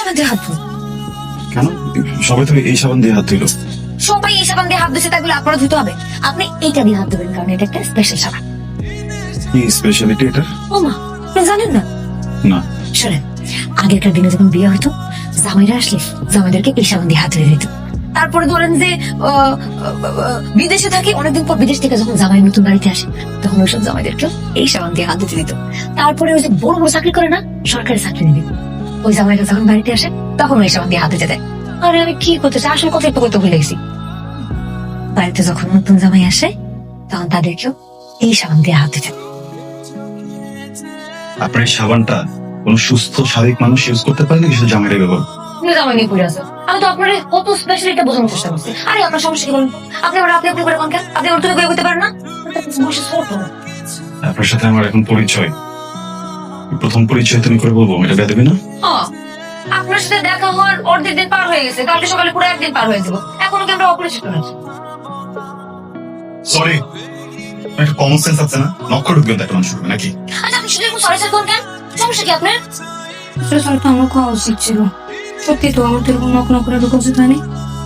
সাবান দিয়ে হাত ধুন। কেন? সবাই তো এই সাবান দিয়ে হাত ধুইল। সবাই এই সাবান দিয়ে হাত ধুছে, তাই বলে আপনারা ধুতে হবে? আপনি এইটা দিয়ে হাত ধুবেন, কারণ এটা একটা স্পেশাল সাবান। কি স্পেশালিটি এটা? ও মা, আপনি জানেন না? না। শোনেন, আগেরকার দিনে যখন বিয়ে হতো, জামাইরা আসলে জামাইদেরকে এই সাবান দিয়ে হাত ধুয়ে দিত। তারপরে ধরেন যে বিদেশে থাকে, অনেকদিন পর বিদেশ থেকে যখন জামাই নতুন বাড়িতে আসে, তখন ওইসব জামাইদেরকে এই সাবান দিয়ে হাত ধুতে দিত। তারপরে ওই যে বড় বড় চাকরি করে না, সরকারি চাকরি নিবে, ওই জামাইরা যখন বাড়িতে আসে তখন ওই সাবান দিয়ে হাত ধুতে দেয়। আরে আমি কি করতেছি, আসলে কথাই তো করতে ভুলে গেছি। বাড়িতে যখন নতুন জামাই আসে, তখন তাদেরকেও এই সাবান দিয়ে হাত ধুতে দেয়। আপনার এই সাবানটা কোন সুস্থ স্বাভাবিক মানুষ ইউজ করতে পারে না, কিছু জামাইরা ব্যবহার? তুমি জামাই নিয়ে পড়ে আছো, আমি তো আপনার কত স্পেশাল এটা বোঝানোর চেষ্টা করছি। আরে আপনার সমস্যা কি বলুন? আপনি আবার আপনি করে কোন কেন? আপনি ওর তুমি করে করতে পারেন না? আপনার সাথে আমার এখন পরিচয়, প্রথম পরিচয় তুমি করে বলবো এটা বেদবি না? আপনার সাথে দেখা হওয়ার অর্ধেক দিন পার হয়ে গেছে, কালকে সকালে পুরো একদিন পার হয়ে যাবো, এখনো কি আমরা অপরিচিত আছি? সরি, একটা কমন সেন্স আছে না? নক্কর ঢুকবেন তো একটা মানুষ ঢুকবে নাকি? আচ্ছা, আপনি শুধু সরি স্যার কোন কেন? সমস্যা কি আপনার? স্যার তো আমার খাওয়া উচিত ছিল। সত্যি তো আমার তো এরকম নক নক করে ঢোকা উচিত হয়নি।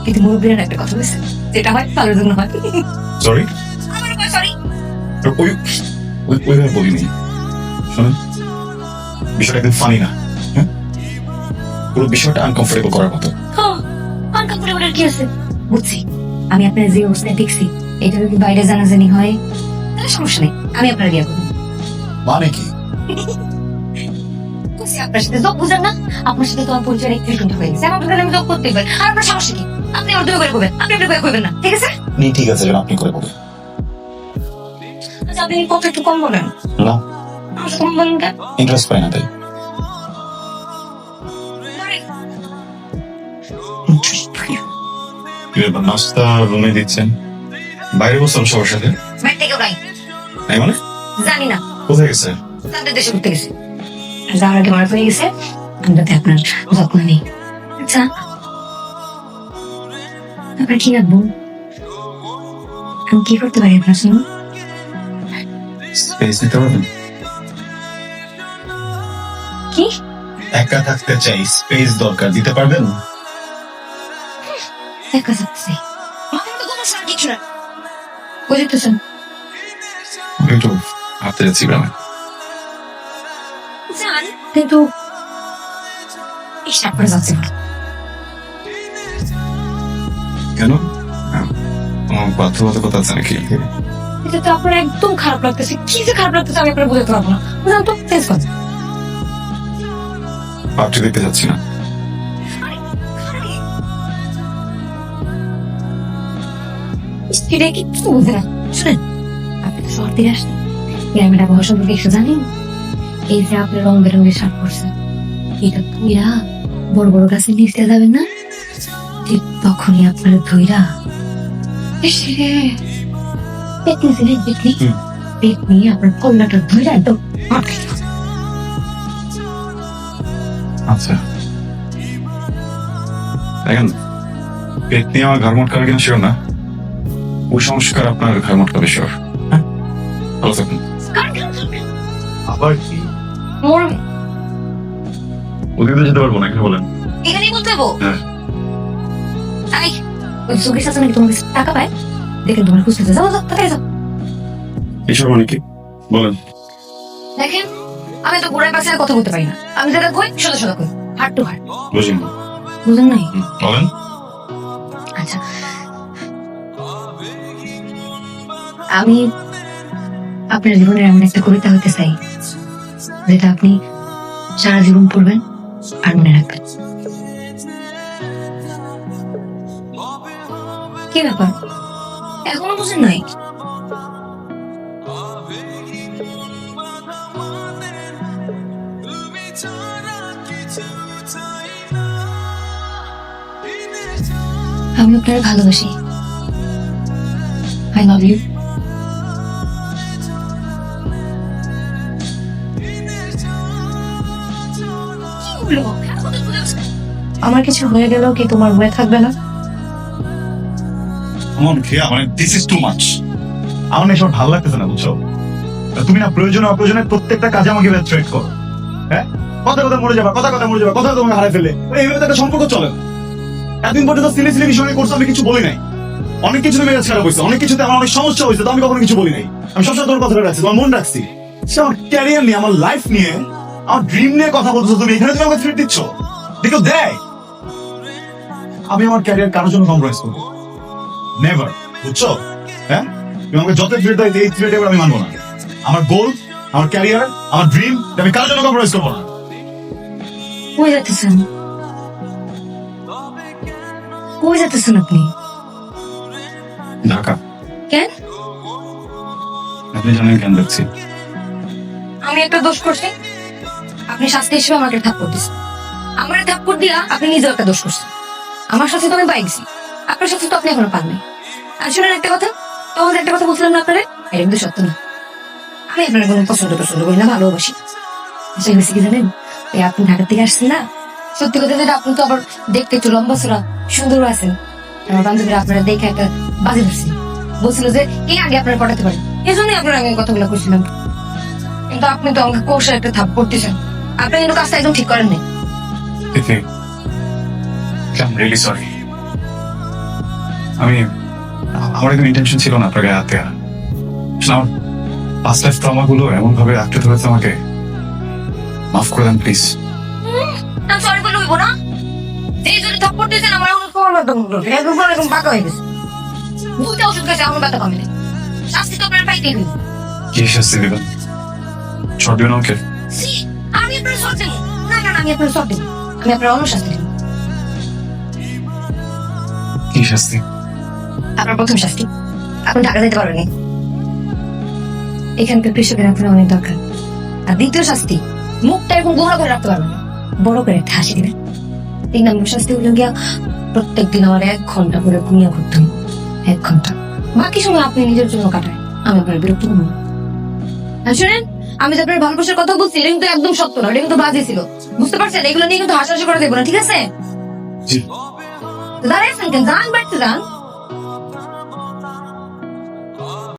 কিন্তু মুরব্বীরা একটা কথা বলেছে, যেটা হয় ভালোর জন্য হয়। সরি, আমার কই সরি? ওইভাবে বলিনি। শোনেন, বিষয়টা একদম ফানি না, হ্যাঁ? পুরো বিষয়টা আনকমফোর্টেবল করার মতো। আনকমফোর্টেবলের কি আছে? বুঝছি, আমি আপনার যে অবস্থায় দেখছি, এটা যদি বাইরে জানাজানি হয় তাহলে সমস্যা নেই, আমি আপনার বিয়ে করবো। মানে কি? বুঝছি, আপনার সাথে যোগ বুঝেন না, আপনার সাথে তো আমার পরিচয় 31 ঘন্টা হয়ে গেছে, আমার দোকানে আমি যোগ করতেই পারি। আর আপনার সমস্যা কি? আপনি আমার দুটো করে করবেন, আপনি আপনার করে করবেন না, ঠিক আছে? ঠিক আছে, আপনি করে বলুন। আচ্ছা, আপনি কত একটু কম বলেন। না, আমার কম বলেন কেন? ইন্টারেস্ট পাই না তাই। নাস্তা রুমে দিচ্ছেন, বাইরে বসলাম সবার সাথে। বাইরে থেকেও নাই, নাই মানে? জানি না, কোথায় গেছে? তাদের দেশে ঘুরতে গেছে। যাওয়ার আগে মারা হয়ে গেছে, আমি যাতে আপনার যত্ন নেই। আচ্ছা, আপনার কি লাগবো? আমি কি করতে পারি আপনার জন্য? স্পেস নিতে পারবেন? কি? একা থাকতে চাই, স্পেস দরকার, দিতে পারবেন? একা থাকতে আমার তো কোনো সার কিছু না। কই যেতেছেন? একটু হাঁটতে যাচ্ছি গ্রামে। যান, কিন্তু এই সাপড়ে যাচ্ছে না। কেন? আমার বাধ্যবাধকতা কথা আছে নাকি? এটা তো আপনার একদম খারাপ লাগতেছে। কি যে খারাপ লাগতেছে আমি আপনার বোঝাতে পারবো না। বুঝলাম তো, চেঞ্জ কর। পাপটি দেখতে যাচ্ছি না। স্পিডে কিচ্ছু বুঝে না। শুনেন, আপনি তো শহর থেকে আসছেন, গ্রামের আবহাওয়া সম্পর্কে একটু জানেন? এই যে আপনি রং বেরঙের শার্ট পরছেন, এটা ধুইরা বড় বড় গাছের নিচ দিয়ে যাবেন না, ঠিক তখনই আপনার ধুইরা পেটনি ছিলেন, পেটনি পেট নিয়ে আপনার কল্লাটা ধুইরা একদম আটকে দিল। আচ্ছা, দেখেন, পেট নিয়ে আমার ঘর মটকাবে কিনা শিওর না, কুসংস্কার আপনার ঘর মটকাবে শিওর। হ্যাঁ, ভালো থাকুন। আবার কি? মরবে ওদিকে যেতে পারবো না, এখানে বলেন। এখানেই বলতে হবো? হ্যাঁ। আই, ওই চোখের সাথে নাকি তোমার কাছে টাকা পায়, দেখেন তোমার খুঁজতেছে, যাও যাও তাড়াতাড়ি যাও। এসব মানে কি বলেন? দেখেন, আমি তো ঘোড়ার পাশে কথা বলতে পারি না, আমি যেটা কই সোজা সোজা কই, হার্ট টু হার্ট। বুঝিনি। বুঝেন নাই? বলেন। আচ্ছা, আমি আপনার জীবনের এমন একটা কবিতা হতে চাই যেটা আপনি সারা জীবন পড়বেন আর মনে রাখবেন। কি ব্যাপার, এখনো বুঝেন নাই? আমি আপনার ভালোবাসি, আই লাভ ইউ। আমার কিছু হয়ে গেলেও কি তোমার হয়ে থাকবে না? মন খেয়া মানে দিস ইজ টু মাচ। আমার না এসব ভালো লাগতেছে না, বুঝছো? তুমি না প্রয়োজনে অপ্রয়োজনে প্রত্যেকটা কাজে আমাকে থ্রেট করো। হ্যাঁ, কথা কথা মরে যাবা, কথা কথা মরে যাবা, কথা তোমাকে হারাই ফেলে। এইভাবে তো একটা সম্পর্ক চলে না। এতদিন পর্যন্ত সিলি সিলি বিষয় নিয়ে করছো, আমি কিছু বলি নাই। অনেক কিছুতে মেজাজ খারাপ হয়েছে, অনেক কিছুতে আমার অনেক সমস্যা হয়েছে, তো আমি কখনো কিছু বলি নাই। আমি সবসময় তোমার কথাটা রাখছি, তোমার মন রাখছি। সে আমার ক্যারিয়ার নিয়ে, আমার লাইফ নিয়ে, আমার ড্রিম নিয়ে কথা বলতেছো তুমি, এখানে তুমি আমাকে থ্রেট দিচ্ছ। দেখো দেয়, আমি আমার ক্যারিয়ার কারোর জন্য কম্প্রোমাইজ করবো নেভার, বুঝছো? হ্যাঁ, তুমি আমাকে যত থ্রেট দেয়, এই থ্রেট এবার আমি মানবো না। আমার গোল, আমার ক্যারিয়ার, আমার ড্রিম, আমি কারোর জন্য কম্প্রোমাইজ করবো না। কই যাচ্ছেন? কই যাচ্ছেন আপনি? ঢাকা। কেন? আপনি জানেন কেন যাচ্ছি? আমি একটা দোষ করছি, আপনি শাস্তি হিসেবে আমাকে থাপ্পড় দিচ্ছেন। আমার থাপ্পড় দিয়া আপনি নিজেও একটা দোষ করছেন। আমার শাস্তি তো আমি পাইছি, আপনার শাস্তি তো আপনি এখনো পান নাই। আর শুনেন একটা কথা, তোমাদের একটা কথা বলছিলাম না আপনারা, এটা কিন্তু সত্য না। আমি আপনার কোনো পছন্দ করি না, ভালোবাসি। আসলে বেশি কি জানেন, এই আপনি ঢাকা থেকে আসছেন না, সত্যি কথা যেটা, আপনি তো আবার দেখতে একটু লম্বা চড়া সুন্দর আছেন। আমার বান্ধবীরা আপনারা দেখে একটা বাজে ধরছে, বলছিল যে কে আগে আপনারা পটাতে পারে, এই জন্যই আপনার আমি কথাগুলো করছিলাম। কিন্তু আপনি তো আমাকে কষে একটা থাপ করতেছেন, আপনি কিন্তু কাজটা একদম ঠিক করেন নাই। তিথি, আই এম রিয়েলি সরি। আমার একদম ইন্টেনশন ছিল না আপনাকে হাতে। আসলে আমার পাস্ট লাইফ ট্রমা গুলো এমন ভাবে আঁকড়ে ধরেছে আমাকে, মাফ করে দেন প্লিজ। আমি সরি বলে হইব না, এই জন্য থাপ্পড় দিয়েছেন আমার এখন খবর একদম বাঁকা হয়ে গেছে। দুইটা ওষুধ খেয়েছে, আমার ব্যথা কমে নেই। শাস্তি তো আপনার পাইতে গেল। কি শাস্তি দেবেন? ছড় দিবেন আমাকে? আমি আপনার সব দেবো না, না না, আমি আপনার সব দেবো, আমি আপনার অন্য শাস্তি দেবো। কি শাস্তি? আপনার প্রথম শাস্তি, আপনি ঢাকা যেতে পারবেন না, এখানকার কৃষকের আপনার অনেক দরকার। আর দ্বিতীয় শাস্তি, মুখটা এরকম গোহরা করে রাখতে পারবেন না, বড় করে একটা হাসি দিবেন। 3 নম্বর শাস্তি হলো গিয়া, প্রত্যেকদিন আমার 1 ঘন্টা করে ঘুমিয়ে করতে হবে, 1 ঘন্টা। বাকি সময় আপনি নিজের জন্য কাটায়, আমি আপনার বিরক্ত করবো না। আর শুনেন, আমি যে আপনার ভালোবাসার কথা বলছি, এটা কিন্তু একদম সত্য না, এটা কিন্তু বাজে ছিল, বুঝতে পারছেন? এগুলো নিয়ে কিন্তু হাসাহাসি করে দেবো না, ঠিক আছে? জি। দাঁড়াইছেন কেন? যান, বাড়তে যান।